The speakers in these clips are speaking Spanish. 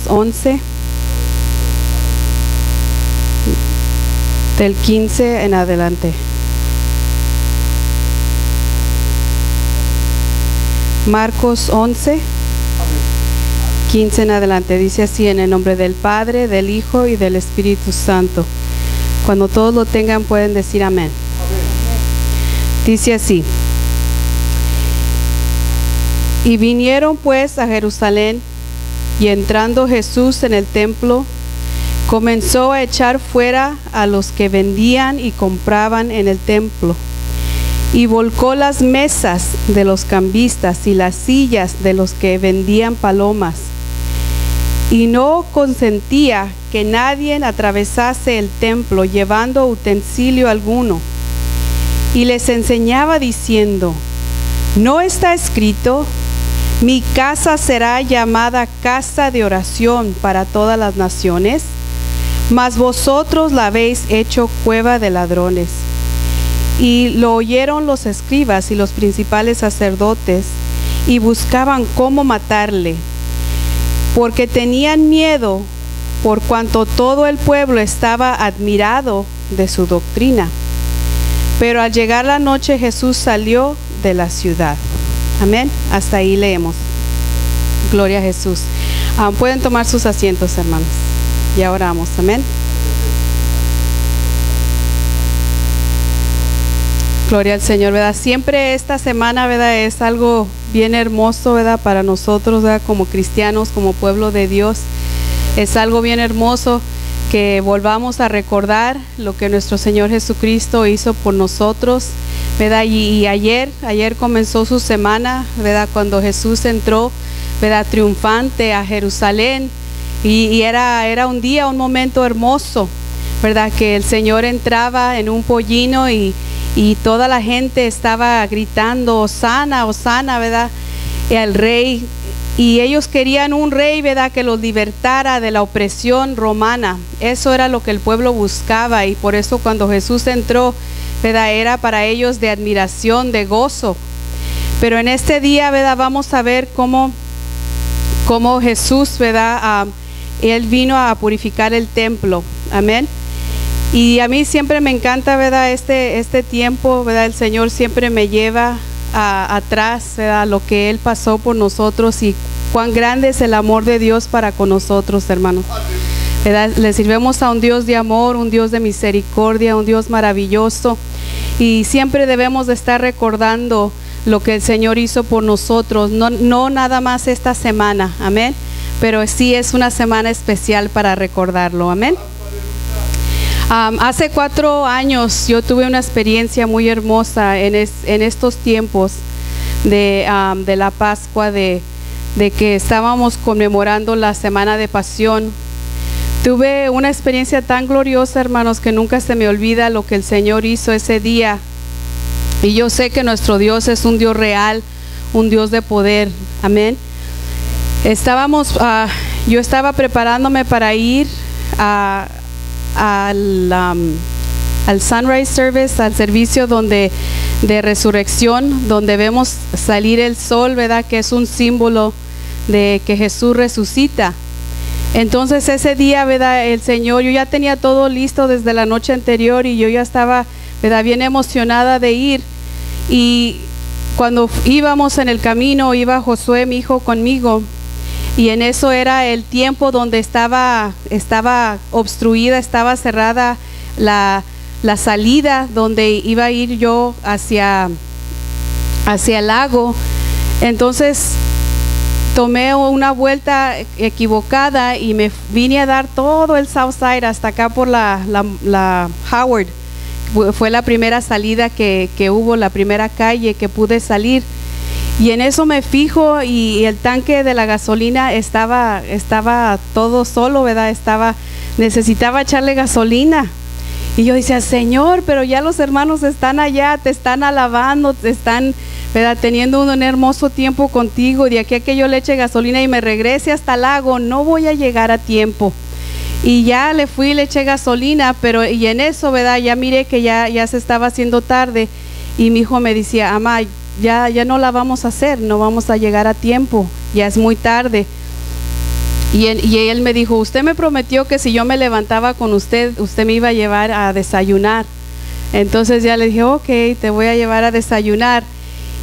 11, del 15 en adelante. Marcos 11, 15 en adelante. Dice así: en el nombre del Padre, del Hijo y del Espíritu Santo. Cuando todos lo tengan pueden decir amén. Dice así: y vinieron pues a Jerusalén, y entrando Jesús en el templo, comenzó a echar fuera a los que vendían y compraban en el templo, y volcó las mesas de los cambistas y las sillas de los que vendían palomas, y no consentía que nadie atravesase el templo llevando utensilio alguno, y les enseñaba diciendo: ¿no está escrito: mi casa será llamada casa de oración para todas las naciones? Mas vosotros la habéis hecho cueva de ladrones. Y lo oyeron los escribas y los principales sacerdotes, y buscaban cómo matarle, porque tenían miedo, por cuanto todo el pueblo estaba admirado de su doctrina. Pero al llegar la noche, Jesús salió de la ciudad. Amén. Hasta ahí leemos. Gloria a Jesús. Pueden tomar sus asientos, hermanos. Ya oramos. Amén. Gloria al Señor, ¿verdad? Siempre esta semana, ¿verdad?, es algo bien hermoso, ¿verdad?, para nosotros, ¿verdad?, como cristianos, como pueblo de Dios. Es algo bien hermoso que volvamos a recordar lo que nuestro Señor Jesucristo hizo por nosotros, ¿verdad? Y ayer comenzó su semana, ¿verdad?, cuando Jesús entró, ¿verdad?, triunfante a Jerusalén, y era un día, un momento hermoso, ¿verdad?, que el Señor entraba en un pollino y toda la gente estaba gritando: Hosana, Hosana, ¿verdad?, al rey. Y ellos querían un rey, ¿verdad?, que los libertara de la opresión romana. Eso era lo que el pueblo buscaba, y por eso cuando Jesús entró, ¿verdad?, era para ellos de admiración, de gozo. Pero en este día, ¿verdad?, vamos a ver cómo Jesús, ¿verdad?, Él vino a purificar el templo. Amén. Y a mí siempre me encanta, ¿verdad?, este tiempo, ¿verdad? El Señor siempre me lleva atrás, ¿verdad?, lo que Él pasó por nosotros, y cuán grande es el amor de Dios para con nosotros, hermanos, ¿verdad? Le sirvemos a un Dios de amor, un Dios de misericordia, un Dios maravilloso, y siempre debemos de estar recordando lo que el Señor hizo por nosotros, no nada más esta semana, amén, pero sí es una semana especial para recordarlo, amén. Hace 4 años yo tuve una experiencia muy hermosa en estos tiempos de la Pascua, de que estábamos conmemorando la Semana de Pasión. Tuve una experiencia tan gloriosa, hermanos, que nunca se me olvida lo que el Señor hizo ese día. Y yo sé que nuestro Dios es un Dios real, un Dios de poder. Amén. Yo estaba preparándome para ir al Sunrise Service, al servicio de resurrección, donde vemos salir el sol, ¿verdad?, que es un símbolo de que Jesús resucita. Entonces ese día, ¿verdad?, el Señor, yo ya tenía todo listo desde la noche anterior, y yo ya estaba, ¿verdad?, bien emocionada de ir. Y cuando íbamos en el camino, iba Josué, mi hijo, conmigo, y en eso era el tiempo donde estaba obstruida, estaba cerrada la salida donde iba a ir yo hacia el lago. Entonces tomé una vuelta equivocada y me vine a dar todo el Southside hasta acá por la Howard. Fue la primera salida que hubo, la primera calle que pude salir. Y en eso me fijo, y el tanque de la gasolina estaba todo solo, ¿verdad? Necesitaba echarle gasolina. Y yo decía: Señor, pero ya los hermanos están allá, te están alabando, te están, ¿verdad?, teniendo un hermoso tiempo contigo. De aquí a que yo le eche gasolina y me regrese hasta el lago, no voy a llegar a tiempo. Y ya le eché gasolina, y en eso, ¿verdad?, ya miré que ya se estaba haciendo tarde, y mi hijo me decía: Amá, ya no la vamos a hacer, no vamos a llegar a tiempo, ya es muy tarde. Y él me dijo, usted me prometió que si yo me levantaba con usted, usted me iba a llevar a desayunar. Entonces ya le dije, ok, te voy a llevar a desayunar.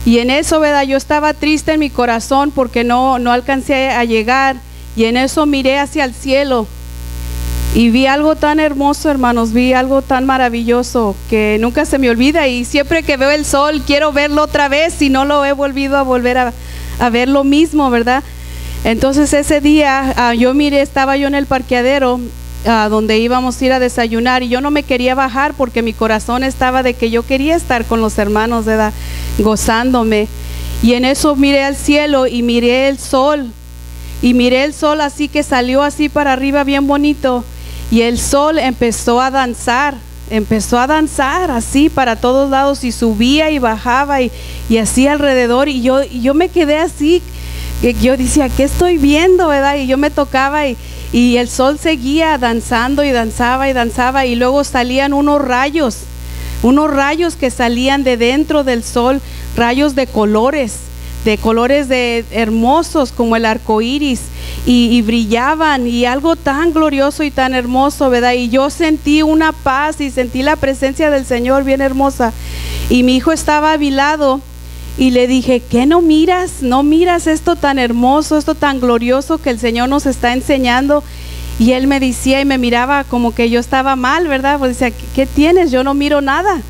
Y en eso, ¿verdad? Yo estaba triste en mi corazón porque no alcancé a llegar. Y en eso miré hacia el cielo y vi algo tan hermoso, hermanos, vi algo tan maravilloso que nunca se me olvida. Y siempre que veo el sol quiero verlo otra vez y no lo he volvido a volver a ver lo mismo, ¿verdad? Entonces ese día yo miré, estaba yo en el parqueadero donde íbamos a ir a desayunar y yo no me quería bajar porque mi corazón estaba de que yo quería estar con los hermanos, ¿verdad? Gozándome. Y en eso miré al cielo y miré el sol. Y miré el sol así que salió así para arriba bien bonito. Y el sol empezó a danzar así para todos lados y subía y bajaba y así alrededor. Y yo me quedé así, yo decía, ¿qué estoy viendo, verdad? Y yo me tocaba y el sol seguía danzando y danzaba y danzaba. Y luego salían unos rayos que salían de dentro del sol, rayos de colores de hermosos como el arco iris y brillaban y algo tan glorioso y tan hermoso, ¿verdad? Y yo sentí una paz y sentí la presencia del Señor bien hermosa. Y mi hijo estaba a mi lado y le dije, ¿qué no miras? ¿No miras esto tan hermoso, esto tan glorioso que el Señor nos está enseñando? Y él me decía y me miraba como que yo estaba mal, ¿verdad? Pues decía, ¿qué tienes? Yo no miro nada.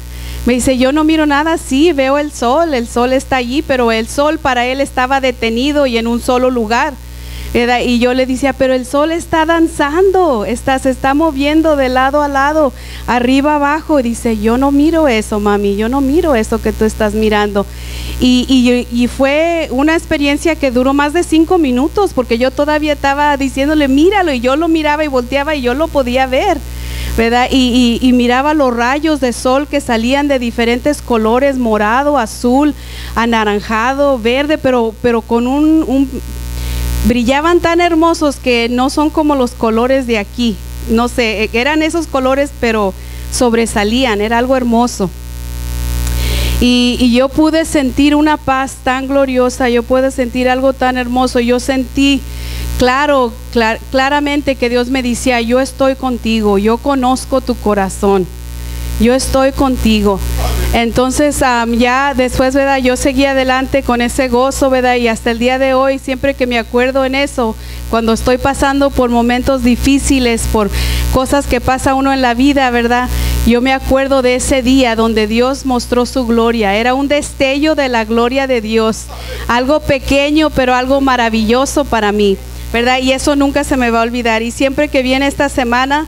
Me dice, yo no miro nada, sí, veo el sol está allí, pero el sol para él estaba detenido y en un solo lugar, ¿verdad? Y yo le decía, pero el sol está danzando, se está moviendo de lado a lado, arriba, abajo. Y dice, yo no miro eso, mami, yo no miro eso que tú estás mirando. Y fue una experiencia que duró más de 5 minutos, porque yo todavía estaba diciéndole, míralo, y yo lo miraba y volteaba y yo lo podía ver, ¿verdad? Y miraba los rayos de sol que salían de diferentes colores, morado, azul, anaranjado, verde, pero con brillaban tan hermosos que no son como los colores de aquí, no sé, eran esos colores pero sobresalían, era algo hermoso. Y yo pude sentir una paz tan gloriosa, yo pude sentir algo tan hermoso, yo sentí claramente que Dios me decía, yo estoy contigo, yo conozco tu corazón, yo estoy contigo. Entonces ya después, ¿verdad? Yo seguí adelante con ese gozo, ¿verdad? Y hasta el día de hoy, siempre que me acuerdo en eso, cuando estoy pasando por momentos difíciles, por cosas que pasa uno en la vida, ¿verdad? Yo me acuerdo de ese día donde Dios mostró su gloria. Era un destello de la gloria de Dios, algo pequeño pero algo maravilloso para mí, ¿verdad? Y eso nunca se me va a olvidar. Y siempre que viene esta semana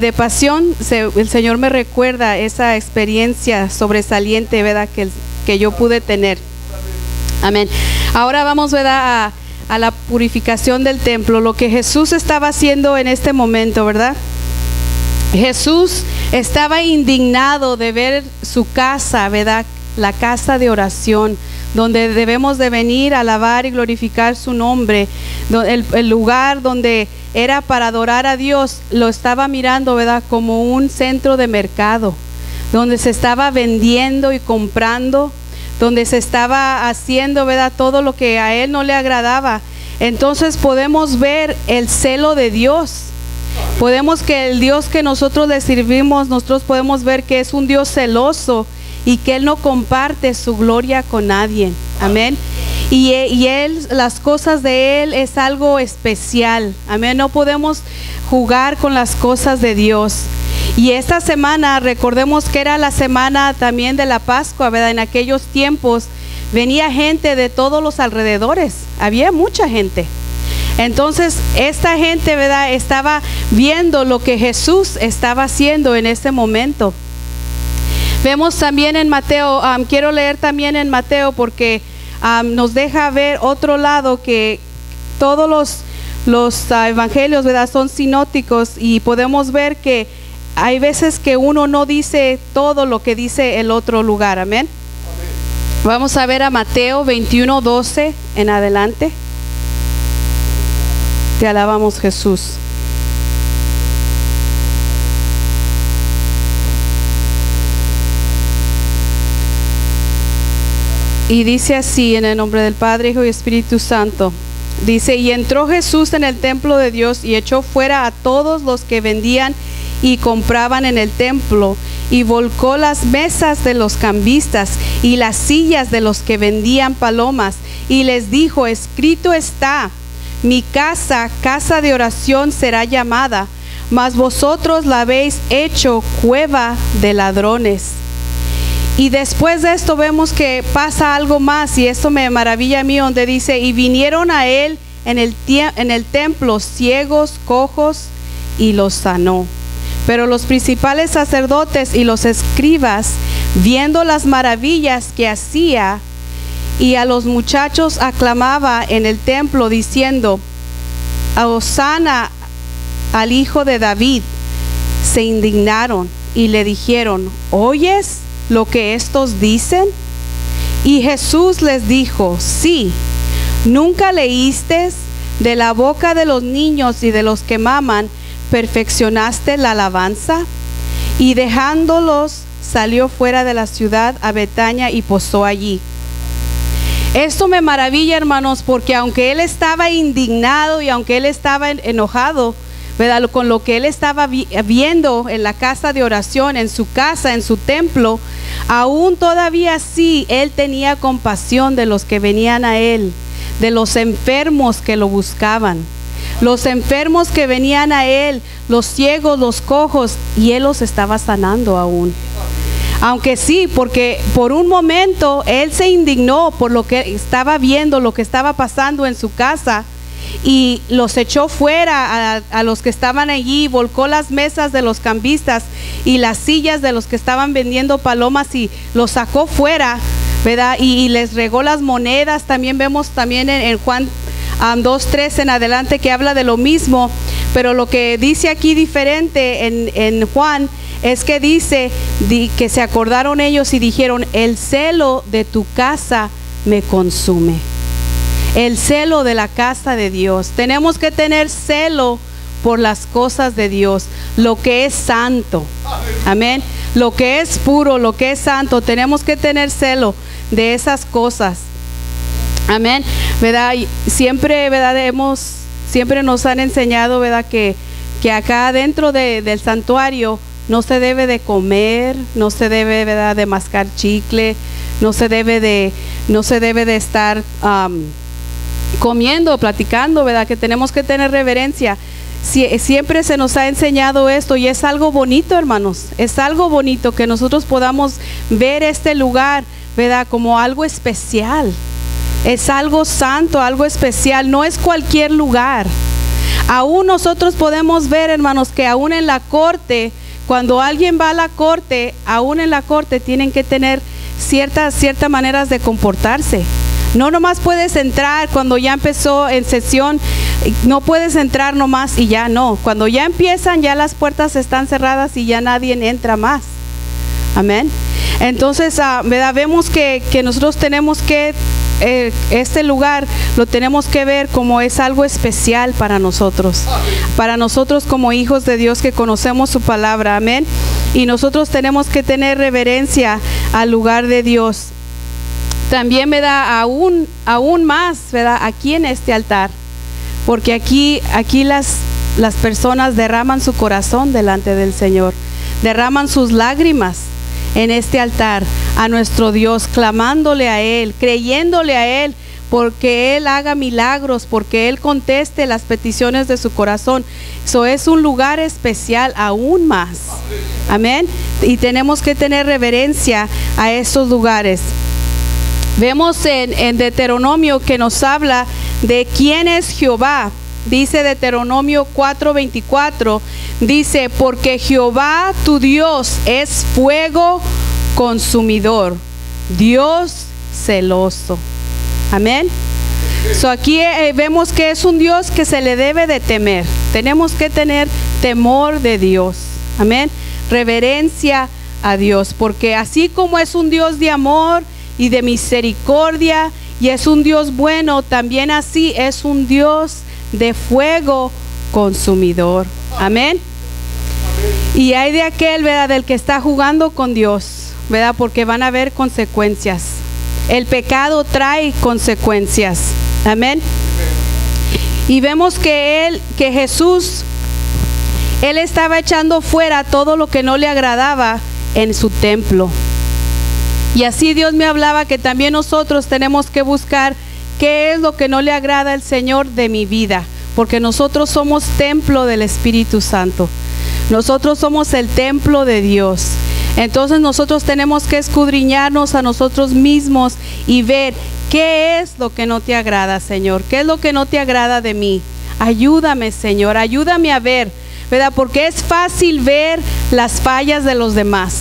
de pasión, el Señor me recuerda esa experiencia sobresaliente, ¿verdad? Que yo pude tener. Amén. Ahora vamos, ¿verdad? A la purificación del templo, lo que Jesús estaba haciendo en este momento, ¿verdad? Jesús estaba indignado de ver su casa, ¿verdad? La casa de oración, donde debemos de venir a alabar y glorificar su nombre, el lugar donde era para adorar a Dios, lo estaba mirando, ¿verdad? Como un centro de mercado, donde se estaba vendiendo y comprando, donde se estaba haciendo, ¿verdad? Todo lo que a él no le agradaba. Entonces podemos ver el celo de Dios. Podemos que el Dios que nosotros le servimos, nosotros podemos ver que es un Dios celoso y que Él no comparte su gloria con nadie. Amén. Y Él, las cosas de Él es algo especial. Amén. No podemos jugar con las cosas de Dios. Y esta semana, recordemos que era la semana también de la Pascua, ¿verdad? En aquellos tiempos venía gente de todos los alrededores. Había mucha gente. Entonces esta gente, ¿verdad? Estaba viendo lo que Jesús estaba haciendo en ese momento. Vemos también en Mateo, quiero leer también en Mateo porque nos deja ver otro lado, que todos los evangelios, ¿verdad? Son sinópticos y podemos ver que hay veces que uno no dice todo lo que dice el otro lugar. Amén. Vamos a ver a Mateo 21:12 en adelante. Te alabamos, Jesús. Y dice así, en el nombre del Padre, Hijo y Espíritu Santo. dice, y entró Jesús en el templo de Dios y echó fuera a todos los que vendían y compraban en el templo, y volcó las mesas de los cambistas y las sillas de los que vendían palomas, y les dijo, escrito está, mi casa, casa de oración será llamada, mas vosotros la habéis hecho cueva de ladrones. Y después de esto vemos que pasa algo más, y esto me maravilla a mí, donde dice, y vinieron a él en el templo ciegos, cojos, y los sanó. Pero los principales sacerdotes y los escribas, viendo las maravillas que hacía, y a los muchachos aclamaba en el templo, diciendo, Hosana al Hijo de David, se indignaron y le dijeron, ¿oyes lo que estos dicen? Y Jesús les dijo, sí, ¿nunca leísteis de la boca de los niños y de los que maman, perfeccionaste la alabanza? Y dejándolos, salió fuera de la ciudad a Betania y posó allí. Esto me maravilla, hermanos, porque aunque él estaba indignado y aunque él estaba enojado, ¿verdad?, con lo que él estaba viendo en la casa de oración, en su casa, en su templo, aún todavía así, él tenía compasión de los que venían a él, de los enfermos que lo buscaban, los enfermos que venían a él, los ciegos, los cojos, y él los estaba sanando aún. Aunque sí, porque por un momento él se indignó por lo que estaba viendo, lo que estaba pasando en su casa, y los echó fuera a los que estaban allí, volcó las mesas de los cambistas y las sillas de los que estaban vendiendo palomas y los sacó fuera, ¿verdad? Y les regó las monedas. También vemos también en Juan 2:3 en adelante que habla de lo mismo, pero lo que dice aquí diferente en Juan es que dice que se acordaron ellos y dijeron, el celo de tu casa me consume. El celo de la casa de Dios. Tenemos que tener celo por las cosas de Dios, lo que es santo. Amén. Lo que es puro, lo que es santo, tenemos que tener celo de esas cosas. Amén. ¿Verdad? Y siempre, ¿verdad? Siempre nos han enseñado, ¿verdad?, que acá dentro del santuario no se debe de comer, no se debe, ¿verdad?, de mascar chicle, no se debe de estar comiendo, platicando, ¿verdad? Que tenemos que tener reverencia. Siempre se nos ha enseñado esto, y es algo bonito, hermanos. Es algo bonito que nosotros podamos ver este lugar, ¿verdad?, como algo especial. Es algo santo, algo especial. No es cualquier lugar. Aún nosotros podemos ver, hermanos, que aún en la corte, cuando alguien va a la corte, aún en la corte tienen que tener ciertas maneras de comportarse. No nomás puedes entrar cuando ya empezó en sesión, no puedes entrar nomás y ya no. Cuando ya empiezan, ya las puertas están cerradas y ya nadie entra más. Amén. Entonces, ¿verdad?, vemos que nosotros tenemos que, este lugar lo tenemos que ver como es algo especial para nosotros como hijos de Dios que conocemos su palabra. Amén. Y nosotros tenemos que tener reverencia al lugar de Dios. También me da aún más, ¿verdad?, aquí en este altar, porque aquí las personas derraman su corazón delante del Señor, derraman sus lágrimas en este altar a nuestro Dios, clamándole a Él, creyéndole a Él, porque Él haga milagros, porque Él conteste las peticiones de su corazón. Eso es un lugar especial aún más. Amén. Y tenemos que tener reverencia a esos lugares. Vemos en Deuteronomio que nos habla de quién es Jehová. Dice Deuteronomio 4:24, dice, porque Jehová tu Dios es fuego consumidor, Dios celoso. Amén. Aquí vemos que es un Dios que se le debe de temer. Tenemos que tener temor de Dios. Amén. Reverencia a Dios, porque así como es un Dios de amor y de misericordia, y es un Dios bueno, también así es un Dios de fuego consumidor. Amén. Y hay de aquel, ¿verdad?, del que está jugando con Dios, ¿verdad?, porque van a haber consecuencias. El pecado trae consecuencias. Amén. Y vemos que Jesús, Él estaba echando fuera todo lo que no le agradaba en su templo. Y así Dios me hablaba que también nosotros tenemos que buscar qué es lo que no le agrada al Señor de mi vida, porque nosotros somos templo del Espíritu Santo. Nosotros somos el templo de Dios. Entonces nosotros tenemos que escudriñarnos a nosotros mismos y ver qué es lo que no te agrada, Señor. ¿Qué es lo que no te agrada de mí? Ayúdame, Señor, ayúdame a ver, ¿verdad? Porque es fácil ver las fallas de los demás.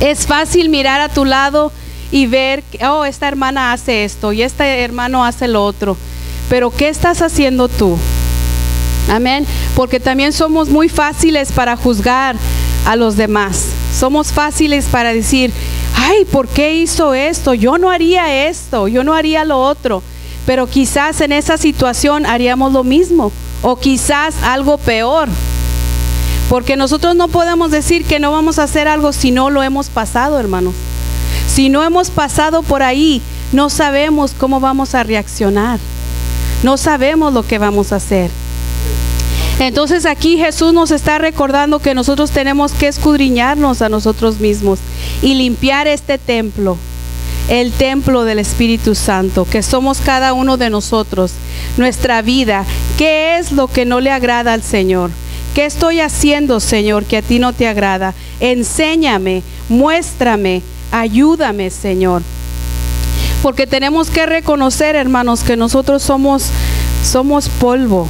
Es fácil mirar a tu lado y ver, oh, esta hermana hace esto y este hermano hace lo otro. Pero ¿qué estás haciendo tú? Amén. Porque también somos muy fáciles para juzgar a los demás. Somos fáciles para decir, ay, ¿por qué hizo esto? Yo no haría esto, yo no haría lo otro. Pero quizás en esa situación haríamos lo mismo, o quizás algo peor. Porque nosotros no podemos decir que no vamos a hacer algo si no lo hemos pasado, hermanos. Si no hemos pasado por ahí, no sabemos cómo vamos a reaccionar. No sabemos lo que vamos a hacer. Entonces aquí Jesús nos está recordando que nosotros tenemos que escudriñarnos a nosotros mismos y limpiar este templo, el templo del Espíritu Santo, que somos cada uno de nosotros, nuestra vida. ¿Qué es lo que no le agrada al Señor? ¿Qué estoy haciendo, Señor, que a ti no te agrada? Enséñame, muéstrame, ayúdame, Señor. Porque tenemos que reconocer, hermanos, que nosotros somos polvo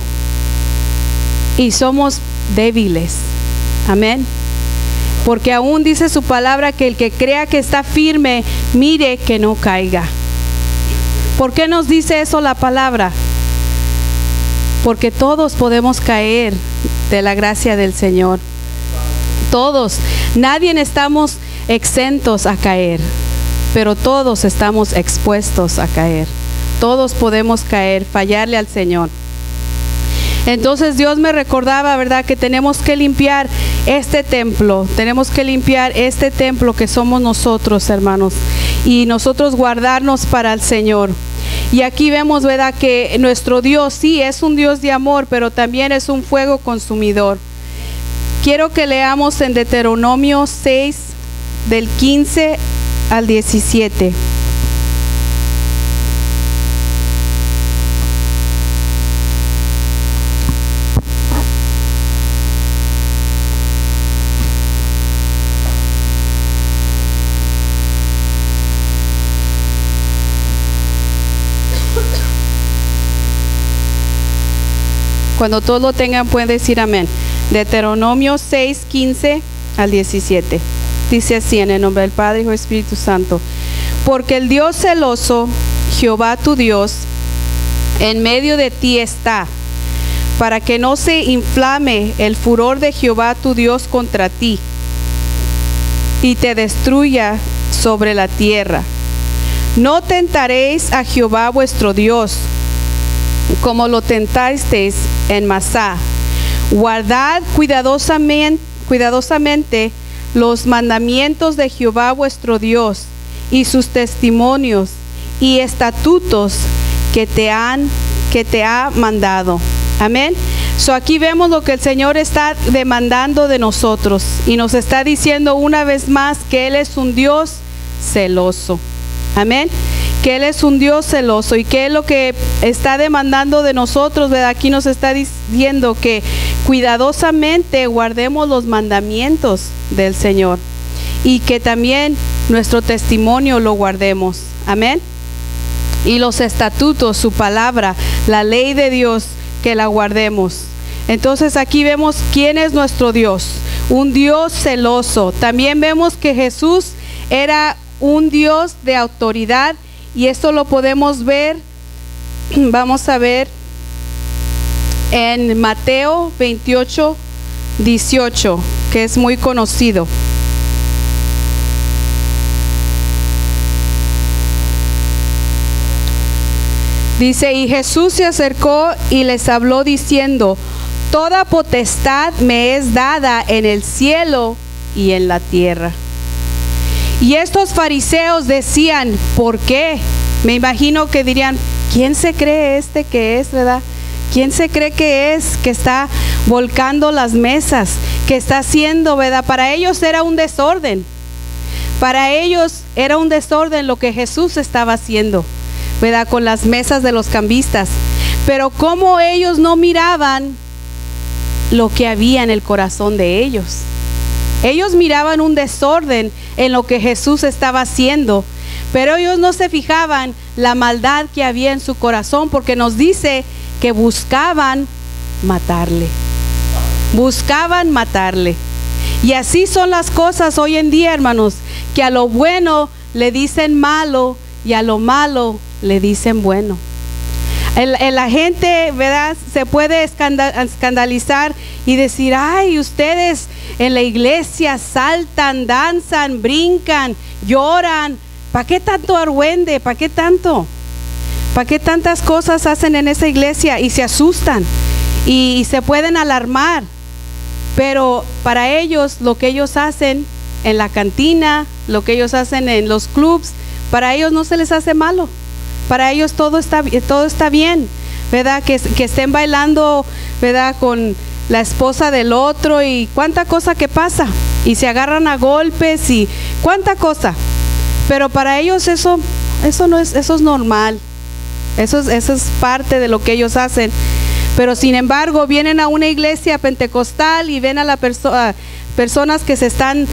y somos débiles. Amén. Porque aún dice su palabra que el que crea que está firme, mire que no caiga. ¿Por qué nos dice eso la palabra? Porque todos podemos caer de la gracia del Señor. Todos, nadie estamos exentos a caer, pero todos estamos expuestos a caer. Todos podemos caer, fallarle al Señor. Entonces Dios me recordaba, ¿verdad?, que tenemos que limpiar este templo. Tenemos que limpiar este templo que somos nosotros, hermanos, y nosotros guardarnos para el Señor. Y aquí vemos, ¿verdad?, que nuestro Dios sí es un Dios de amor, pero también es un fuego consumidor. Quiero que leamos en Deuteronomio 6, del 15 al 17. Cuando todos lo tengan pueden decir amén. Deuteronomio 6, 15 al 17. Dice así, en el nombre del Padre, Hijo y Espíritu Santo. Porque el Dios celoso, Jehová tu Dios, en medio de ti está, para que no se inflame el furor de Jehová tu Dios contra ti, y te destruya sobre la tierra. No tentaréis a Jehová vuestro Dios, como lo tentasteis en Masá. Guardad cuidadosamente los mandamientos de Jehová vuestro Dios y sus testimonios y estatutos que te ha mandado. Amén. So aquí vemos lo que el Señor está demandando de nosotros y nos está diciendo una vez más que Él es un Dios celoso. Amén. Que Él es un Dios celoso y que es lo que está demandando de nosotros, ¿verdad? Aquí nos está diciendo que cuidadosamente guardemos los mandamientos del Señor y que también nuestro testimonio lo guardemos. Amén. Y los estatutos, su palabra, la ley de Dios, que la guardemos. Entonces aquí vemos quién es nuestro Dios, un Dios celoso. También vemos que Jesús era un Dios de autoridad. Y esto lo podemos ver, vamos a ver en Mateo 28, 18, que es muy conocido. Dice, y Jesús se acercó y les habló diciendo, toda potestad me es dada en el cielo y en la tierra. Y estos fariseos decían, ¿por qué? Me imagino que dirían, ¿quién se cree este que es, verdad? ¿Quién se cree que es que está volcando las mesas? Que está haciendo, ¿verdad? Para ellos era un desorden. Para ellos era un desorden lo que Jesús estaba haciendo, ¿verdad? Con las mesas de los cambistas. Pero como ellos no miraban lo que había en el corazón de ellos. Ellos miraban un desorden en lo que Jesús estaba haciendo, pero ellos no se fijaban la maldad que había en su corazón, porque nos dice que buscaban matarle. Buscaban matarle. Y así son las cosas hoy en día, hermanos, que a lo bueno le dicen malo y a lo malo le dicen bueno. La gente, ¿verdad?, se puede escandalizar y decir: ay, ustedes en la iglesia saltan, danzan, brincan, lloran. ¿Para qué tanto argüende? ¿Para qué tanto? ¿Para qué tantas cosas hacen en esa iglesia? Y se asustan y se pueden alarmar. Pero para ellos, lo que ellos hacen en la cantina, lo que ellos hacen en los clubs, para ellos no se les hace malo. Para ellos todo está bien, ¿verdad? Que estén bailando, ¿verdad?, con la esposa del otro, y cuánta cosa que pasa, y se agarran a golpes y cuánta cosa. Pero para ellos eso es normal. Eso es parte de lo que ellos hacen. Pero sin embargo vienen a una iglesia pentecostal y ven a las personas que se están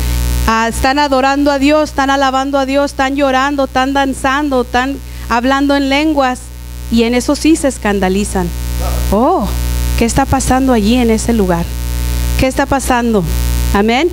adorando a Dios, están alabando a Dios, están llorando, están danzando, están hablando en lenguas, y en eso sí se escandalizan. Oh, ¿qué está pasando allí en ese lugar? ¿Qué está pasando? Amén.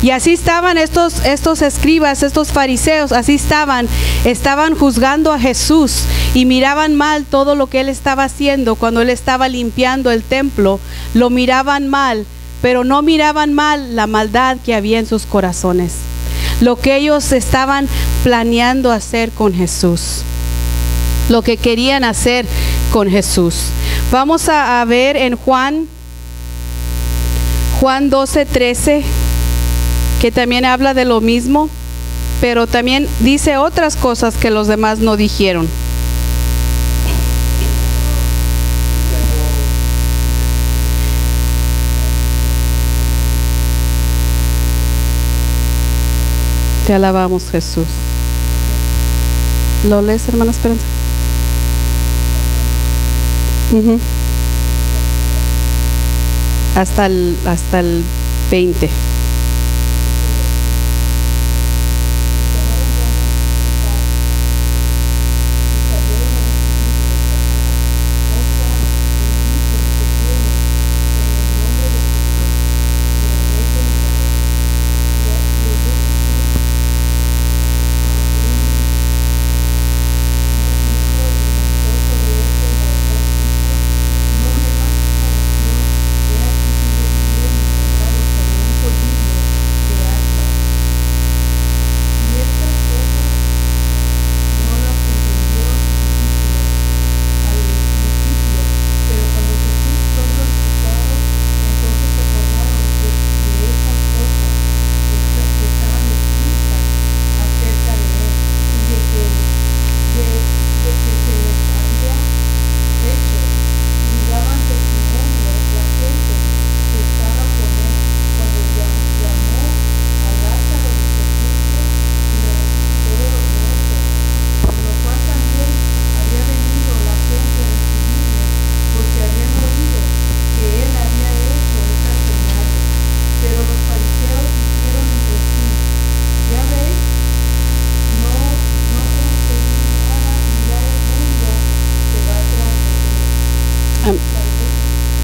Y así estaban estos escribas, estos fariseos, así estaban juzgando a Jesús y miraban mal todo lo que él estaba haciendo. Cuando él estaba limpiando el templo, lo miraban mal, pero no miraban mal la maldad que había en sus corazones, lo que ellos estaban planeando hacer con Jesús, lo que querían hacer con Jesús. Vamos a ver en Juan 12:13, que también habla de lo mismo, pero también dice otras cosas que los demás no dijeron. Te alabamos, Jesús. ¿Lo lees, hermana Esperanza? Hasta el 20.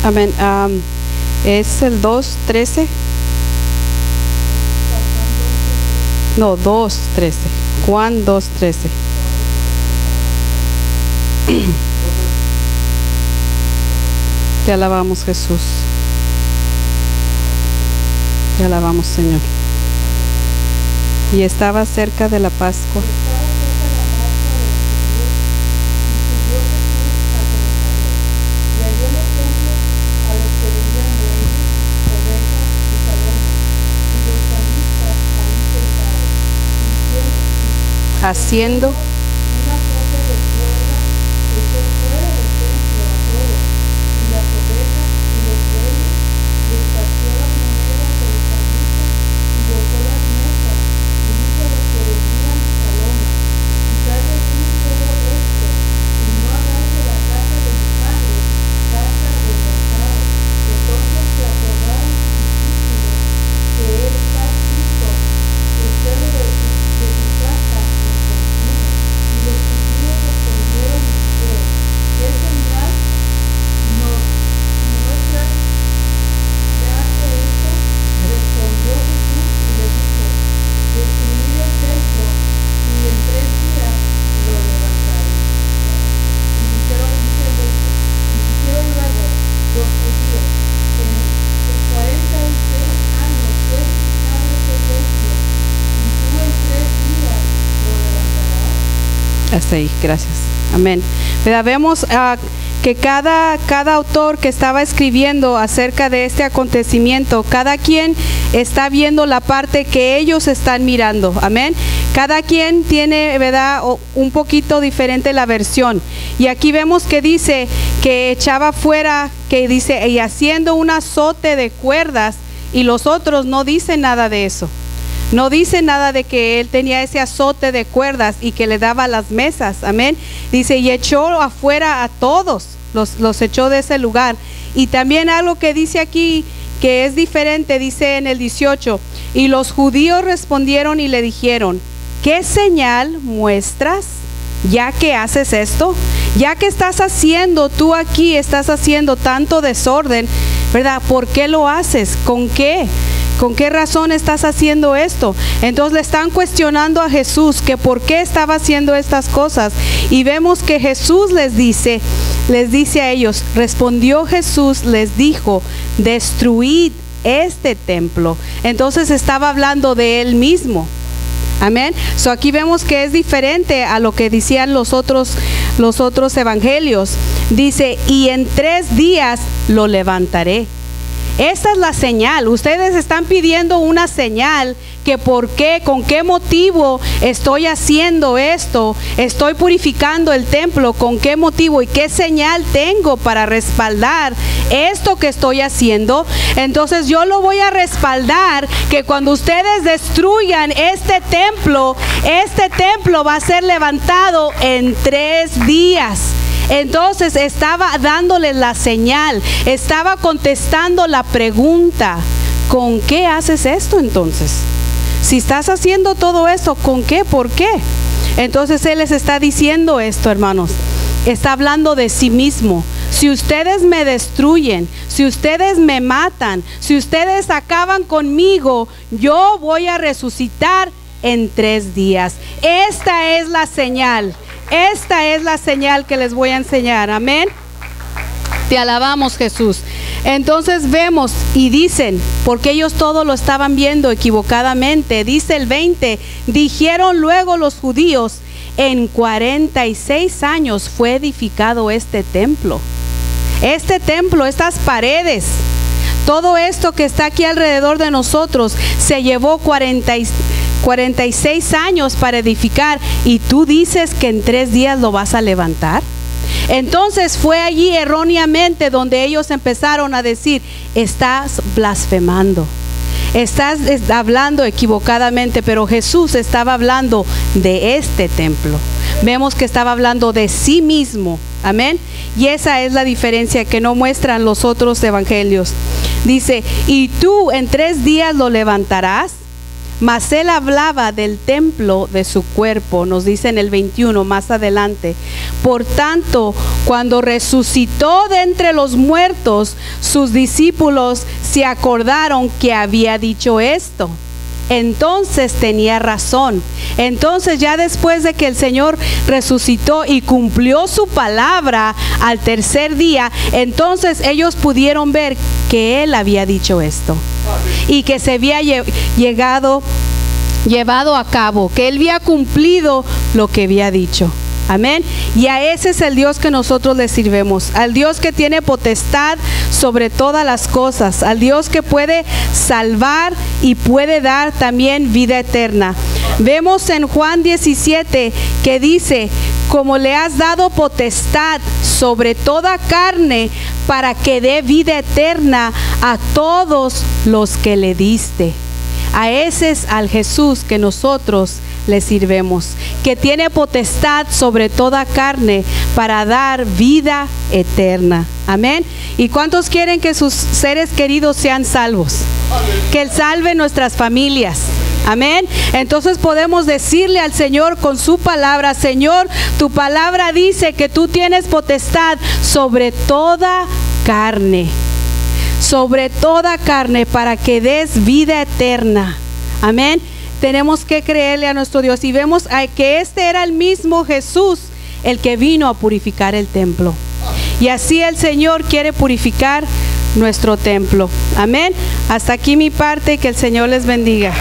Amén. Es el 2:13. No, 2:13. Juan 2:13. Te alabamos, Jesús. Te alabamos, Señor. Y estaba cerca de la Pascua. Haciendo una clase de cuerda echó fuera del templo a todos, y Hasta ahí, gracias. Amén. ¿Verdad? Vemos que cada autor que estaba escribiendo acerca de este acontecimiento, cada quien está viendo la parte que ellos están mirando. Amén. Cada quien tiene, ¿verdad?, un poquito diferente la versión. Y aquí vemos que dice que echaba fuera, que dice, y haciendo un azote de cuerdas, y los otros no dicen nada de eso. No dice nada de que él tenía ese azote de cuerdas y que le daba las mesas. Amén. Dice, y echó afuera a todos, los echó de ese lugar. Y también algo que dice aquí que es diferente, dice en el 18, y los judíos respondieron y le dijeron, ¿qué señal muestras ya que haces esto? Ya que estás haciendo, tú aquí estás haciendo tanto desorden, ¿verdad? ¿Por qué lo haces? ¿Con qué? ¿Con qué razón estás haciendo esto? Entonces le están cuestionando a Jesús que por qué estaba haciendo estas cosas. Y vemos que Jesús les dice a ellos, respondió Jesús, les dijo, destruid este templo. Entonces estaba hablando de él mismo. Amén. So aquí vemos que es diferente a lo que decían los otros evangelios. Dice, y en 3 días lo levantaré. Esta es la señal. Ustedes están pidiendo una señal, que por qué, con qué motivo estoy haciendo esto, estoy purificando el templo, con qué motivo y qué señal tengo para respaldar esto que estoy haciendo. Entonces yo lo voy a respaldar, que cuando ustedes destruyan este templo va a ser levantado en 3 días. Entonces estaba dándoles la señal, estaba contestando la pregunta, ¿con qué haces esto entonces? Si estás haciendo todo esto, ¿con qué? ¿Por qué? Entonces Él les está diciendo esto, hermanos. Está hablando de sí mismo. Si ustedes me destruyen, si ustedes me matan, si ustedes acaban conmigo, yo voy a resucitar en 3 días. Esta es la señal. Esta es la señal que les voy a enseñar. Amén. Te alabamos, Jesús. Entonces vemos y dicen, porque ellos todo lo estaban viendo equivocadamente. Dice el 20, dijeron luego los judíos, en 46 años fue edificado este templo. Este templo, estas paredes, todo esto que está aquí alrededor de nosotros, se llevó 46 años para edificar, y tú dices que en 3 días lo vas a levantar. Entonces fue allí erróneamente donde ellos empezaron a decir, estás blasfemando, estás hablando equivocadamente. Pero Jesús estaba hablando de este templo. Vemos que estaba hablando de sí mismo. Amén. Y esa es la diferencia que no muestran los otros evangelios. Dice, y tú en 3 días lo levantarás. Mas él hablaba del templo de su cuerpo, nos dice en el 21 más adelante. Por tanto, cuando resucitó de entre los muertos, sus discípulos se acordaron que había dicho esto. Entonces tenía razón. Entonces ya después de que el Señor resucitó y cumplió su palabra al 3er día, entonces ellos pudieron ver que Él había dicho esto y que se había llevado a cabo, que Él había cumplido lo que había dicho. Amén. Y a ese es el Dios que nosotros le sirvemos, al Dios que tiene potestad sobre todas las cosas, al Dios que puede salvar y puede dar también vida eterna. Vemos en Juan 17 que dice, como le has dado potestad sobre toda carne, para que dé vida eterna a todos los que le diste. A ese es al Jesús que nosotros le sirvemos, que tiene potestad sobre toda carne para dar vida eterna. Amén. ¿Y cuántos quieren que sus seres queridos sean salvos? Que Él salve nuestras familias. Amén. Entonces podemos decirle al Señor con su palabra, Señor, tu palabra dice que tú tienes potestad sobre toda carne, sobre toda carne, para que des vida eterna. Amén. Tenemos que creerle a nuestro Dios, y vemos que este era el mismo Jesús el que vino a purificar el templo. Y así el Señor quiere purificar nuestro templo. Amén. Hasta aquí mi parte, que el Señor les bendiga.